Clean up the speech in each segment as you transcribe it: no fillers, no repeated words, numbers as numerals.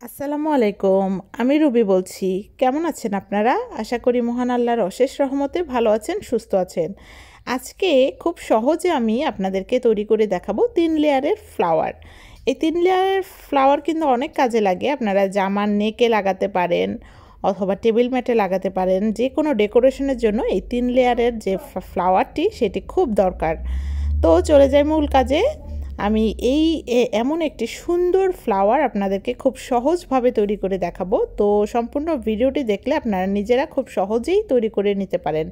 আসসালামু আলাইকুম। আমি রুবি বলছি। কেমন আছেন আপনারা? আশা করি মহান আল্লাহর অশেষ রহমতে ভালো আছেন, সুস্থ আছেন। আজকে খুব সহজে আমি আপনাদেরকে তৈরি করে দেখাবো 3 লেয়ারের ফ্লাওয়ার। এই 3 লেয়ারের ফ্লাওয়ার কিন্তু অনেক কাজে লাগে। আপনারা জামার নেকে লাগাতে পারেন অথবা টেবিল ম্যাটে লাগাতে পারেন। যে কোনো ডেকোরেশনের জন্য এই 3 লেয়ারের যে ফ্লাওয়ারটি সেটি খুব দরকার। তো চলে যাই মূল কাজে। আমি এমন একটি সুন্দর ফ্লাওয়ার আপনাদেরকে খুব সহজভাবে তৈরি করে দেখাবো। তো সম্পূর্ণ ভিডিওটি দেখলে আপনারা নিজেরা খুব সহজেই তৈরি করে নিতে পারেন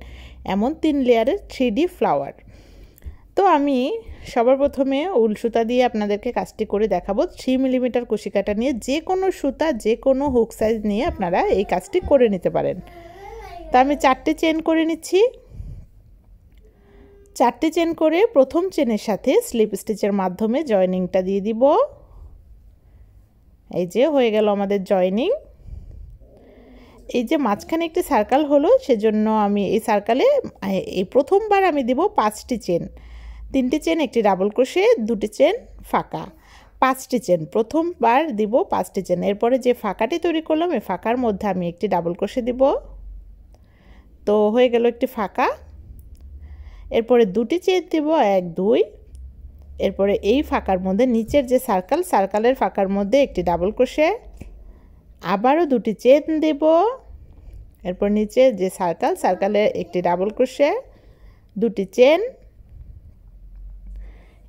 এমন 3 লেয়ারের 3D ফ্লাওয়ার। তো আমি সবার প্রথমে উল সুতা দিয়ে আপনাদেরকে কাজটি করে দেখাবো। 3 মিলিমিটার কুশি কাঁটা নিয়ে যে কোনো সুতা, যে কোনো হুক সাইজ নিয়ে আপনারা এই কাজটি করে নিতে পারেন। তা আমি 4টে চেন করে নিচ্ছি। 4টে চেন করে প্রথম চেনের সাথে স্লিপ স্টিচের মাধ্যমে জয়েনিংটা দিয়ে দিব। এই যে হয়ে গেল আমাদের জয়েনিং। এই যে মাঝখানে একটি সার্কেল হলো, সেজন্য আমি এই সার্কেলে এই প্রথমবার আমি দিব 5টি চেন। 3টি চেন, একটি ডাবল ক্রোশে, 2টি চেন ফাঁকা, 5টি চেন। প্রথমবার দিব 5টি চেন। এরপরে যে ফাঁকাটি তৈরি করলাম এই ফাঁকার মধ্যে আমি একটি ডাবল ক্রোশে দিব। তো হয়ে গেল একটি ফাঁকা। এরপরে 2টি চেন দিব, 1 2। এরপরে এই ফাঁকার মধ্যে নিচের যে সার্কেলের ফাঁকার মধ্যে একটি ডাবল ক্রোশে, আবারও 2টি চেন দেব। এরপর নিচে যে সার্কেলে একটি ডাবল ক্রোশে, 2টি চেন।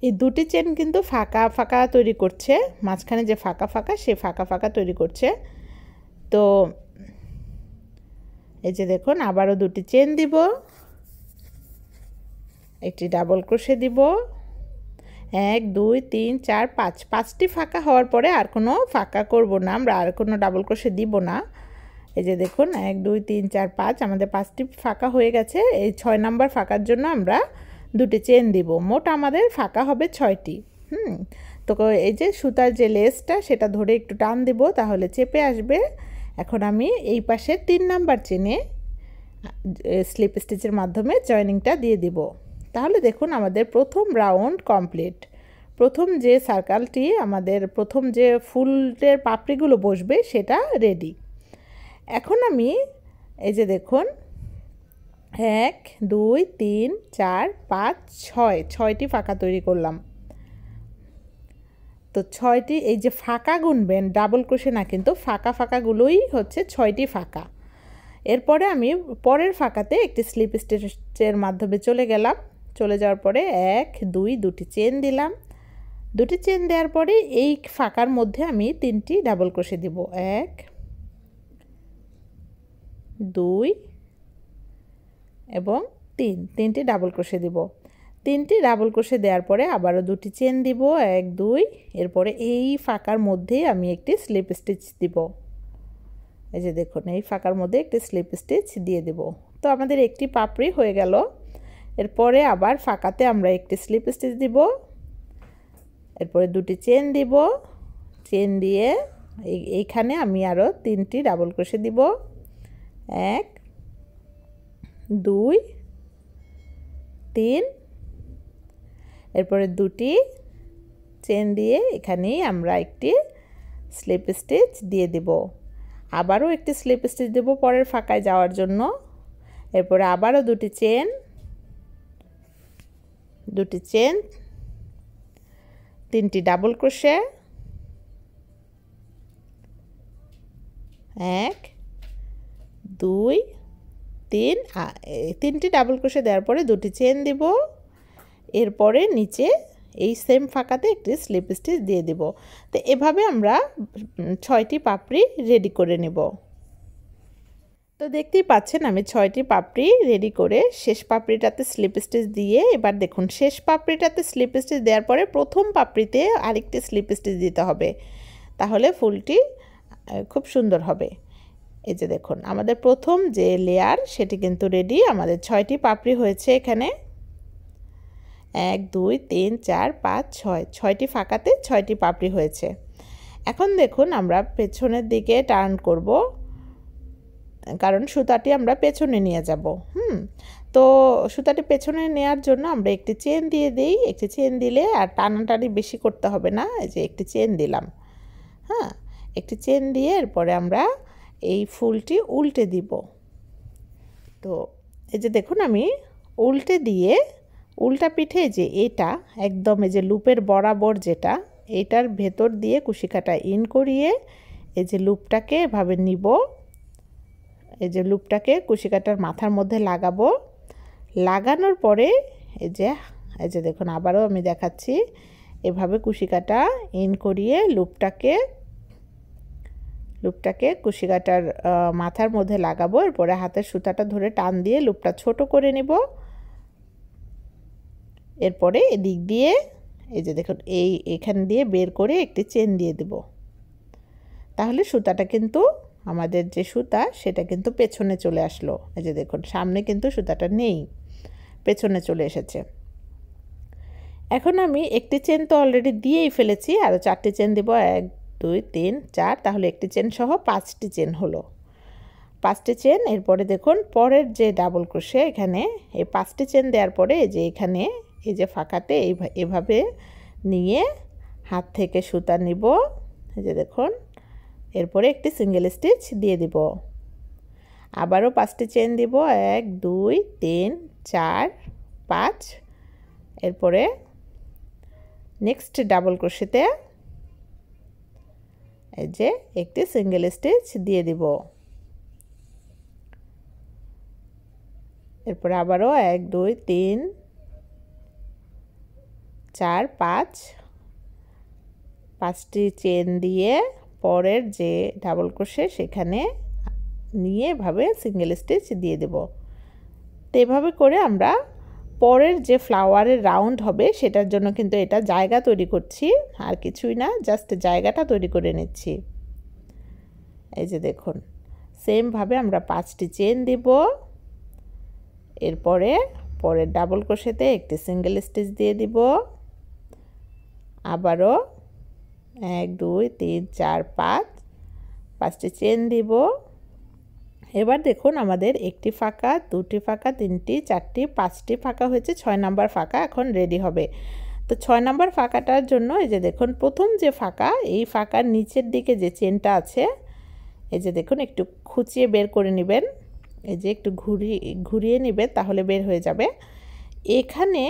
এই 2টি চেন কিন্তু ফাঁকা ফাঁকা তৈরি করছে, মাঝখানে যে ফাঁকা ফাঁকা সেই ফাঁকা ফাঁকা তৈরি করছে। তো এই যে দেখুন, আবারও 2টি চেন দিব, একটি ডাবল ক্রোশে দিব। 1 2 3 4 5, 5টি ফাঁকা হওয়ার পরে আর কোনো ফাঁকা করব না, আমরা আর কোনো ডাবল ক্রোশে দিব না। এই যে দেখুন 1 2 3 4 5 আমাদের 5টি ফাঁকা হয়ে গেছে। এই 6 নাম্বার ফাঁকার জন্য আমরা 2টি চেন দিব। মোট আমাদের ফাঁকা হবে 6টি। তো এই যে সুতার যে লেসটা সেটা ধরে একটু টান দিব, তাহলে চেপে আসবে। এখন আমি এই পাশে 3 নাম্বার চেনে স্লিপ স্টিচের মাধ্যমে জয়েনিংটা দিয়ে দিব। তাহলে দেখুন আমাদের প্রথম রাউন্ড কমপ্লিট। প্রথম যে সার্কেলটি, আমাদের প্রথম যে ফুলের পাপড়িগুলো বসবে সেটা রেডি। এখন আমি এই যে দেখুন 1 2 3 4 5 6টি ফাঁকা তৈরি করলাম। তো 6টি, এই যে ফাঁকা গুনবেন, ডাবল ক্রোশে না, কিন্তু ফাঁকা ফাঁকাগুলোই হচ্ছে 6টি ফাঁকা। এরপরে আমি পরের ফাঁকাতে একটি স্লিপ স্টিচের মাধ্যমে চলে গেলাম। চলে যাওয়ার পরে 1 2 2টি চেন দিলাম। 2টি চেন দেওয়ার পরে এই ফাঁকার মধ্যে আমি 3টি ডাবল ক্রোশে দিব। 1 2 এবং 3টি ডাবল ক্রোশে দিব। 3টি ডাবল ক্রোশে দেওয়ার পরে আবারও 2টি চেন দিব, 1 2। এরপরে এই ফাঁকার মধ্যেই আমি একটি স্লিপ স্টিচ দিব। এই যে দেখুন, এই ফাঁকার মধ্যে একটি স্লিপ স্টিচ দিয়ে দেব। তো আমাদের একটি পাপড়ি হয়ে গেল। এরপরে আবার ফাঁকাতে আমরা একটি স্লিপ স্টিচ দিব। এরপরে 2টি চেন দিব। চেন দিয়ে এইখানে আমি আরও 3টি ডাবল ক্রোশে দিব। 1 2 3। এরপরে 2টি চেন দিয়ে এখানেই আমরা একটি স্লিপ স্টিচ দিয়ে দেব। আবারও একটি স্লিপ স্টিচ দেব পরের ফাঁকায় যাওয়ার জন্য। এরপরে আবারও 2টি চেন, 3টি ডাবল ক্রোশে, 1 2 3। 3টি ডাবল ক্রোশে দেওয়ার পরে 2টি চেন দিব। এরপরে নিচে এই সেম ফাঁকাতে একটি স্লিপ স্টিচ দিয়ে দেব। তো এভাবে আমরা 6টি পাপড়ি রেডি করে নেব। তো দেখতেই পাচ্ছেন আমি 6টি পাপড়ি রেডি করে শেষ পাপড়িটাতে স্লিপ স্টিচ দিয়ে, এবার দেখুন শেষ পাপড়িটাতে স্লিপ স্টিচ দেওয়ার পরে প্রথম পাপড়িতে আরেকটি স্লিপ স্টিচ দিতে হবে, তাহলে ফুলটি খুব সুন্দর হবে। এই যে দেখুন আমাদের প্রথম যে লেয়ার সেটি কিন্তু রেডি। আমাদের 6টি পাপড়ি হয়েছে এখানে। 1 2 3 4 5 6, 6টি ফাঁকাতে 6টি পাপড়ি হয়েছে। এখন দেখুন আমরা পেছনের দিকে টার্ন করব, কারণ সুতাটি আমরা পেছনে নিয়ে যাব। তো সুতাটি পেছনে নেওয়ার জন্য আমরা একটি চেন দিয়ে দিই। একটি চেন দিলে আর টানাটানি বেশি করতে হবে না। এই যে একটি চেন দিলাম। একটি চেন দিয়ে এরপরে আমরা এই ফুলটি উল্টে দিব। তো এই যে দেখুন আমি উল্টে দিয়ে উল্টা পিঠে যে এটা একদম এই যে লুপের বরাবর যেটা এটার ভেতর দিয়ে কুশিকাটা ইন করিয়ে এই যে লুপটাকে এভাবে নিব। এই যে লুপটাকে কুশিকাটার মাথার মধ্যে লাগাবো। লাগানোর পরে এই যে দেখুন আবারও আমি দেখাচ্ছি, এভাবে কুশিকাটা ইন করিয়ে লুপটাকে কুশিকাটার মাথার মধ্যে লাগাবো। এরপরে হাতের সুতাটা ধরে টান দিয়ে লুপটা ছোট করে নিব। এরপরে এদিক দিয়ে এই যে দেখুন এখান দিয়ে বের করে একটি চেন দিয়ে দেব। তাহলে সুতাটা কিন্তু আমাদের যে সুতা সেটা কিন্তু পেছনে চলে আসলো। এই যে দেখুন সামনে কিন্তু সুতাটা নেই, পেছনে চলে এসেছে। এখন আমি একটি চেন তো অলরেডি দিয়েই ফেলেছি, আরও 4টি চেন দেব। 1 2 3 4, তাহলে একটি চেন সহ 5টি চেন হলো। 5টি চেন। এরপরে দেখুন পরের যে ডাবল ক্রোশে এখানে এই 5টি চেন দেওয়ার পরে এই যে এখানে এই যে ফাঁকাতে এভাবে নিয়ে হাত থেকে সুতা নিব। এই যে দেখুন এরপরে একটি সিঙ্গেল স্টিচ দিয়ে দিব। আবারও 5টি চেন দিব। 1 2 3 4 5। এরপরে নেক্সট ডাবল ক্রোশেতে এই যে একটি সিঙ্গেল স্টিচ দিয়ে দিব। এরপরে আবারও 1 2 3 4 5, 5টি চেন দিয়ে পরের যে ডাবল ক্রোশে সেখানে নিয়ে এভাবে সিঙ্গেল স্টিচ দিয়ে দেব। তো এভাবে করে আমরা পরের যে ফ্লাওয়ারের রাউন্ড হবে সেটার জন্য কিন্তু এটা জায়গা তৈরি করছি, আর কিছুই না, জাস্ট জায়গাটা তৈরি করে নিচ্ছি। এই যে দেখুন সেমভাবে আমরা 5টি চেন দিব। এরপরে পরের ডাবল ক্রোশেতে একটি সিঙ্গেল স্টিচ দিয়ে দিব। আবারও 1 2 3 4 5, 5টি চেন দিব। এবার দেখুন আমাদের একটি ফাঁকা, 2টি ফাঁকা, 3টি 4টি 5টি ফাঁকা হয়েছে, 6 নাম্বার ফাঁকা এখন রেডি হবে। তো 6 নাম্বার ফাঁকাটার জন্য এই যে দেখুন প্রথম যে ফাঁকা, এই ফাঁকার নিচের দিকে যে চেনটা আছে এই যে দেখুন একটু খুঁচিয়ে বের করে নেবেন। এই যে একটু ঘুরিয়ে নেবেন, তাহলে বের হয়ে যাবে। এখানে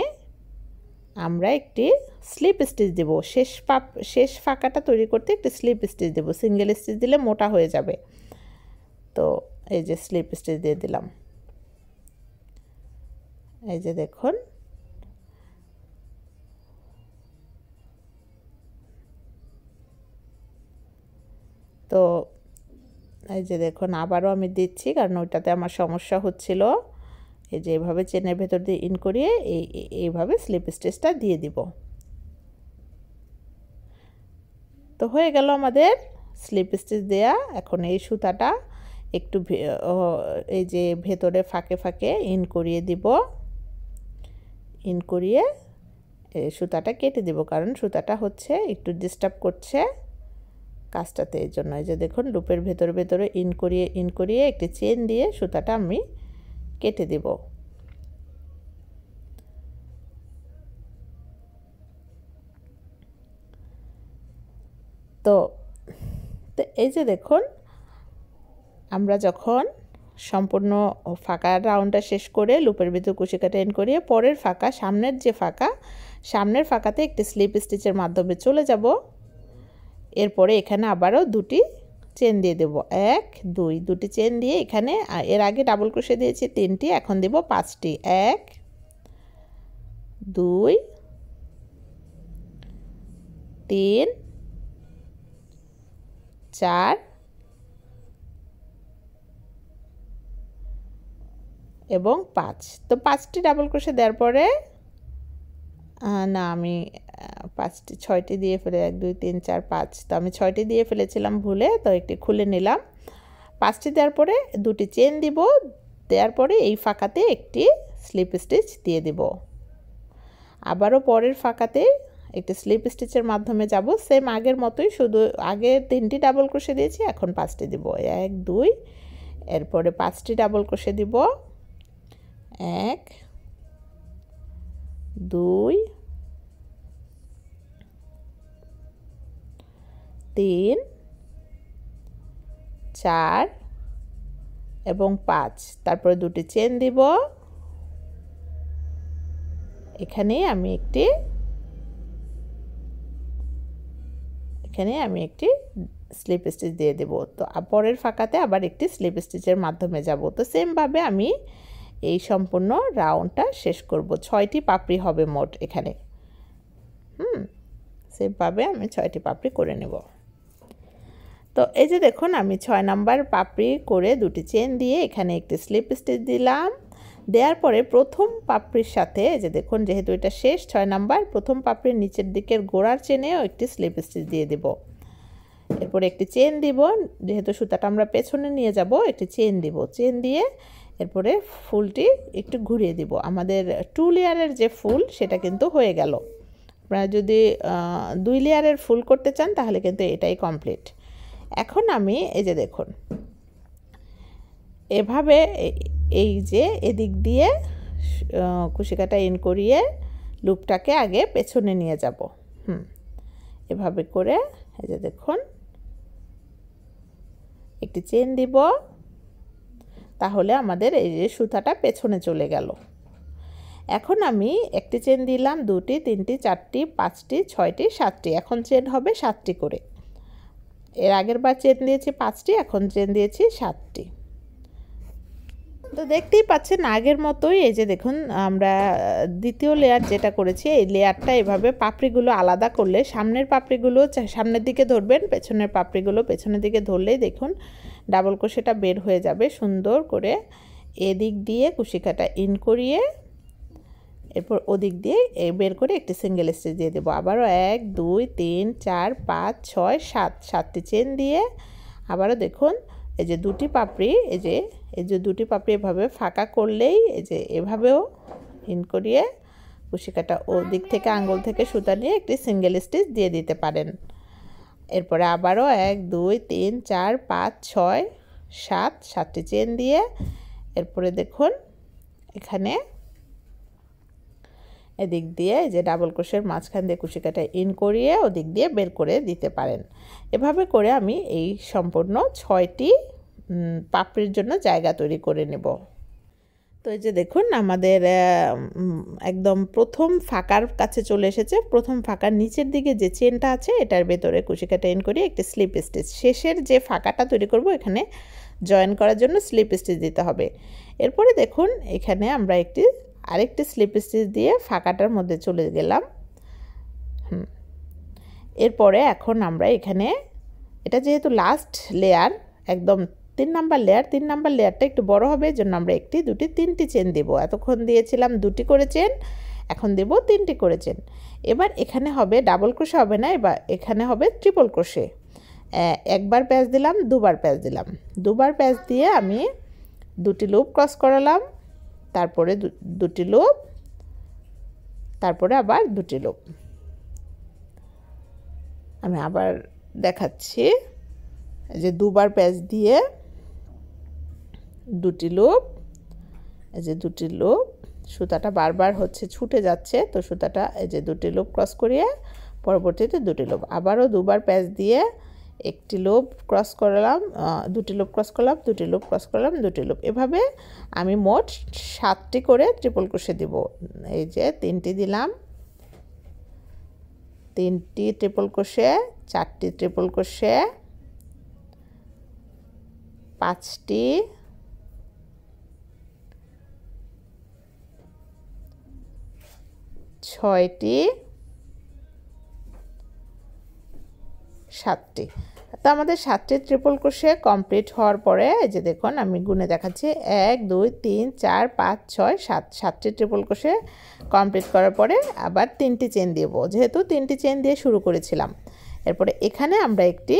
আমরা একটি স্লিপ স্টিচ দেব। শেষ ফাঁকাটা তৈরি করতে একটি স্লিপ স্টিচ দেব। সিঙ্গেল স্টিচ দিলে মোটা হয়ে যাবে। তো এই যে স্লিপ স্টিচ দিয়ে দিলাম। এই যে দেখুন তো এই যে দেখুন আবারও আমি দিচ্ছি, কারণ ওইটাতে আমার সমস্যা হচ্ছিল। এই যে এভাবে চেনের ভেতর দিয়ে ইন করিয়ে এইভাবে স্লিপ স্টিচটা দিয়ে দিব। তো হয়ে গেল আমাদের স্লিপ স্টিচ দেয়া। এখন এই সুতাটা একটু এই যে ভেতরে ফাঁকে ফাঁকে ইন করিয়ে দিব। ইন করিয়ে সুতাটা কেটে দিব, কারণ সুতাটা হচ্ছে একটু ডিস্টার্ব করছে কাজটাতে, এই জন্য। এই যে দেখুন লুপের ভেতরে ইন করিয়ে একটি চেন দিয়ে সুতাটা আমি কেটে দেব। তো এই যে দেখুন আমরা যখন সম্পূর্ণ ফাঁকা রাউন্ডটা শেষ করে লুপের ভিতর কুশিকাটা ইন করিয়ে পরের ফাঁকা, সামনের ফাঁকাতে একটি স্লিপ স্টিচের মাধ্যমে চলে যাব। এরপরে এখানে আবারও 2টি চেন দিয়ে দেব। 1 2, 2টি চেন দিয়ে এখানে এর আগে ডাবল ক্রোশে দিয়েছি 3টি, এখন দেব 5টি। 1 2 3 4 এবং 5। তো 5টি ডাবল ক্রোশে দেওয়ার পরে না আমি 6টি দিয়ে ফেলে 1 2 3 4 5, তো আমি 6টি দিয়ে ফেলেছিলাম ভুলে, তো একটি খুলে নিলাম। 5টি দেওয়ার পরে 2টি চেন দিব। দেওয়ার পরে এই ফাঁকাতে একটি স্লিপ স্টিচ দিয়ে দিব। আবারও পরের ফাঁকাতে একটি স্লিপ স্টিচের মাধ্যমে যাব, সেম আগের মতোই, শুধু আগে 3টি ডাবল ক্রোশে দিয়েছি, এখন 5টি দিব। 1 2, এরপরে 5টি ডাবল ক্রোশে দিব। 1 2 3 4 এবং 5, তারপরে দুটি চেন দিব। এখানে আমি একটি স্লিপ স্টিচ দিয়ে দেব। তো পরের ফাঁকাতে আবার একটি স্লিপ স্টিচের মাধ্যমে যাব। তো সেম ভাবে আমি এই সম্পূর্ণ রাউন্ডটা শেষ করব। 6টি পাপড়ি হবে মোট এখানে। সেম ভাবে আমি 6টি পাপড়ি করে নেব। তো এই যে দেখুন আমি 6 নাম্বার পাপড়ি করে দুটি চেন দিয়ে এখানে একটি স্লিপ স্টিচ দিলাম। দেওয়ার পরে প্রথম পাপড়ির সাথে এই যে দেখুন, যেহেতু এটা শেষ 6 নাম্বার, প্রথম পাপড়ির নিচের দিকের গোড়ার চেনেও একটি স্লিপ স্টিচ দিয়ে দেব। এরপরে একটি চেন দিব, যেহেতু সুতাটা আমরা পেছনে নিয়ে যাব, একটি চেন দিব। চেন দিয়ে এরপরে ফুলটি একটু ঘুরিয়ে দিব। আমাদের 2 লেয়ারের যে ফুল সেটা কিন্তু হয়ে গেল। আপনারা যদি 2 লেয়ারের ফুল করতে চান তাহলে কিন্তু এটাই কমপ্লিট। এখন আমি এই যে দেখুন এভাবে এই যে এদিক দিয়ে কুশিকাটা ইন করিয়ে লুপটাকে আগে পেছনে নিয়ে যাব। এভাবে করে এই যে দেখুন একটি চেন দিব, তাহলে আমাদের এই যে সুতাটা পেছনে চলে গেল। এখন আমি একটি চেন দিলাম, 2টি, 3টি, 4টি, 5টি, 6টি, 7টি। এখন চেন হবে 7টি করে। এর আগের বার চেন দিয়েছি 5টি, এখন চেন দিয়েছি 7টি। তো দেখতেই পাচ্ছেন আগের মতোই এই যে দেখুন আমরা দ্বিতীয় লেয়ার যেটা করেছি, এই লেয়ারটা এভাবে পাপড়িগুলো আলাদা করলে সামনের পাপড়িগুলো সামনের দিকে ধরবেন, পেছনের পাপড়িগুলো পেছনের দিকে ধরলেই দেখুন ডাবল ক্রোশেটা বের হয়ে যাবে সুন্দর করে। এদিক দিয়ে কুশিকাটা ইন করিয়ে এরপর ওদিক দিয়ে বের করে একটি সিঙ্গেল স্টিচ দিয়ে দেবো। আবারও 1 2 3 4 5 6 7 7টি চেন দিয়ে আবারও দেখুন এই যে দুটি পাপড়ি, এই যে দুটি পাপড়ি এভাবে ফাঁকা করলেই এই যে এভাবেও ইন করিয়ে কুশিকাটা ওদিক থেকে আঙ্গুল থেকে সুতা নিয়ে একটি সিঙ্গেল স্টিচ দিয়ে দিতে পারেন। এরপরে আবারও 1 2 3 4 5 6 7 7টি চেন দিয়ে এরপরে দেখুন এখানে এদিক দিয়ে যে ডাবল ক্রোশের মাঝখান দিয়ে কুশিকাটা ইন করিয়ে ওদিক দিয়ে বের করে দিতে পারেন। এভাবে করে আমি এই সম্পূর্ণ 6টি পাপড়ির জন্য জায়গা তৈরি করে নেব। তো এই যে দেখুন আমাদের একদম প্রথম ফাঁকার কাছে চলে এসেছে। প্রথম ফাঁকার নিচের দিকে যে চেনটা আছে এটার ভেতরে কুশিকাটা ইন করিয়ে একটি স্লিপ স্টিচ, শেষের যে ফাঁকাটা তৈরি করব এখানে জয়েন করার জন্য স্লিপ স্টিচ দিতে হবে। এরপরে দেখুন এখানে আমরা আরেকটি স্লিপ স্টিচ দিয়ে ফাঁকাটার মধ্যে চলে গেলাম। এরপরে এখন আমরা এখানে এটা যেহেতু লাস্ট লেয়ার, একদম 3 নাম্বার লেয়ার, 3 নাম্বার লেয়ারটা একটু বড় হবে, এই জন্য আমরা 1 2 3টি চেন দেব। এতক্ষণ দিয়েছিলাম 2টি করে চেন, এখন দেব 3টি করে চেন। এবার এখানে হবে ডাবল ক্রোশে হবে না, এবার এখানে হবে ট্রিপল ক্রোশে। একবার প্যাচ দিলাম, দুবার প্যাচ দিলাম, দুবার প্যাচ দিয়ে আমি 2টি লুপ ক্রস করালাম, তারপরে 2টি লুপ, তারপরে আবার 2টি লুপ। আমি আবার দেখাচ্ছি, এই যে দুবার প্যাচ দিয়ে 2টি লুপ, এই যে 2টি লুপ, সুতাটা বারবার হচ্ছে ছুটে যাচ্ছে, তো সুতাটা এই যে 2টি লুপ ক্রস করিয়ে পরবর্তীতে 2টি লুপ, আবারও দুবার প্যাচ দিয়ে একটি লুপ ক্রস করলাম, 2টি লুপ ক্রস করলাম, 2টি লুপ ক্রস করলাম, 2টি লুপ। এভাবে আমি মোট 7টি করে ট্রিপল ক্রোশে দিব। এই যে 3টি দিলাম, 3টি ট্রিপল ক্রোশে, 4টি ট্রিপল ক্রোশে, 5টি, 6টি, 7টি। তো আমাদের 7টি ট্রিপল ক্রোশে কমপ্লিট হওয়ার পরে এই যে দেখুন আমি গুনে দেখাচ্ছি 1 2 3 4 5 6 7 7টি ট্রিপল ক্রোশে কমপ্লিট করার পরে আবার 3টি চেন দেব, যেহেতু 3টি চেন দিয়ে শুরু করেছিলাম। এরপরে এখানে আমরা একটি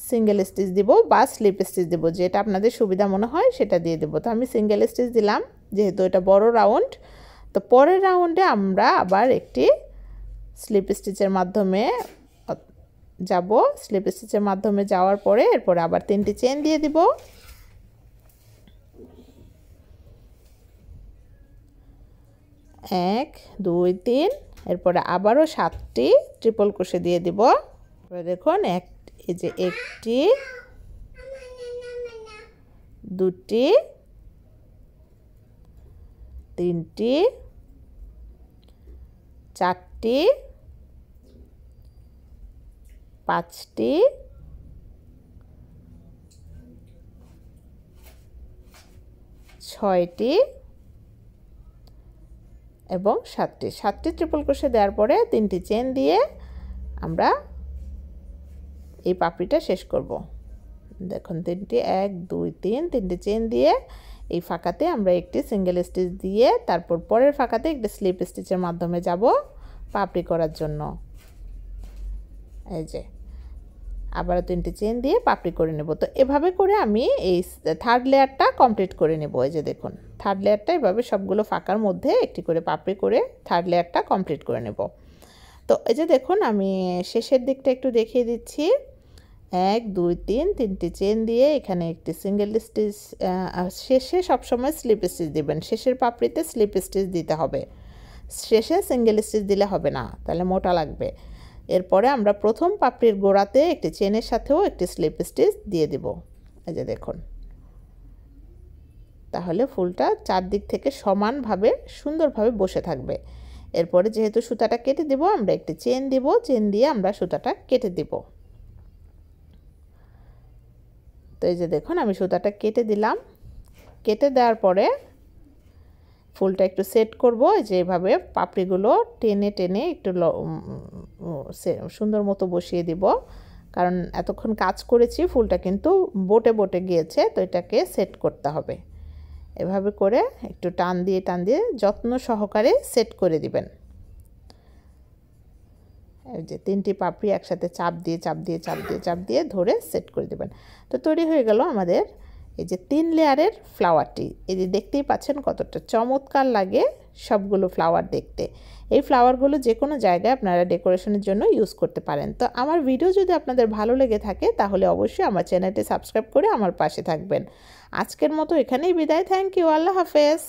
সিঙ্গেল স্টিচ দিব বা স্লিপ স্টিচ দেব, যেটা আপনাদের সুবিধা মনে হয় সেটা দিয়ে দেব। তো আমি সিঙ্গেল স্টিচ দিলাম, যেহেতু এটা বড় রাউন্ড। তো পরের রাউন্ডে আমরা আবার একটি স্লিপ স্টিচের মাধ্যমে যাব। স্লিপ স্টিচের মাধ্যমে যাওয়ার পরে এরপরে আবার 3টি চেন দিয়ে দিব, 1 2 3, এরপরে আবারও 7টি ট্রিপল ক্রোশে দিয়ে দিব। দেখুন এই যে 1টি, দুটি, তিনটি, চারটি, পাঁচটি, ছয়টি এবং সাতটি ট্রিপল ক্রোশে দেওয়ার পরে 3টি চেন দিয়ে আমরা এই পাপড়িটা শেষ করব। দেখুন 3টি 1 2 3 3টি চেন দিয়ে এই ফাঁকাতে আমরা একটি সিঙ্গেল স্টিচ দিয়ে তারপর পরের ফাঁকাতে একটি স্লিপ স্টিচের মাধ্যমে যাব পাপড়ি করার জন্য। এই যে আবার 3টি চেন দিয়ে পাপড়ি করে নেব। তো এভাবে করে আমি এই থার্ড লেয়ারটা কমপ্লিট করে নেব। এই যে দেখুন থার্ড লেয়ারটা এভাবে সবগুলো ফাঁকার মধ্যে একটি করে পাপড়ি করে থার্ড লেয়ারটা কমপ্লিট করে নেব। তো এই যে দেখুন আমি শেষের দিকটা একটু দেখিয়ে দিচ্ছি। 1 2 3 3টি চেন দিয়ে এখানে একটি সিঙ্গেল স্টিচ, শেষে সবসময় স্লিপ স্টিচ দিবেন। শেষের পাপড়িতে স্লিপ স্টিচ দিতে হবে, শেষে সিঙ্গেল স্টিচ দিলে হবে না, তাহলে মোটা লাগবে। এরপরে আমরা প্রথম পাপড়ির গোড়াতে একটি চেনের সাথেও একটি স্লিপ স্টিচ দিয়ে দেব। এই যে দেখুন, তাহলে ফুলটা চারদিক থেকে সমানভাবে সুন্দরভাবে বসে থাকবে। এরপরে যেহেতু সুতাটা কেটে দেব, আমরা একটি চেন দেব, চেন দিয়ে আমরা সুতাটা কেটে দেব। তো এই যে দেখুন আমি সুতাটা কেটে দিলাম। কেটে দেওয়ার পরে ফুলটা একটু সেট করব। যে এভাবে পাপড়িগুলো টেনে টেনে একটু সুন্দর মতো বসিয়ে দিব, কারণ এতক্ষণ কাজ করেছি ফুলটা কিন্তু বটে বটে গিয়েছে, তো এটাকে সেট করতে হবে। এভাবে করে একটু টান দিয়ে যত্ন সহকারে সেট করে দিবেন। এই যে 3টি পাপড়ি একসাথে চাপ দিয়ে ধরে সেট করে দিবেন। তো তৈরি হয়ে গেল আমাদের এই যে 3 লেয়ারের ফ্লাওয়ারটি। এই যে দেখতেই পাচ্ছেন কতটা চমৎকার লাগে সবগুলো ফ্লাওয়ার দেখতে। এই ফ্লাওয়ারগুলো যে কোনো জায়গায় আপনারা ডেকোরেশনের জন্য ইউজ করতে পারেন। তো আমার ভিডিও যদি আপনাদের ভালো লেগে থাকে তাহলে অবশ্যই আমার চ্যানেলটি সাবস্ক্রাইব করে আমার পাশে থাকবেন। আজকের মতো এখানেই বিদায়। Thank you. আল্লাহ হাফেজ।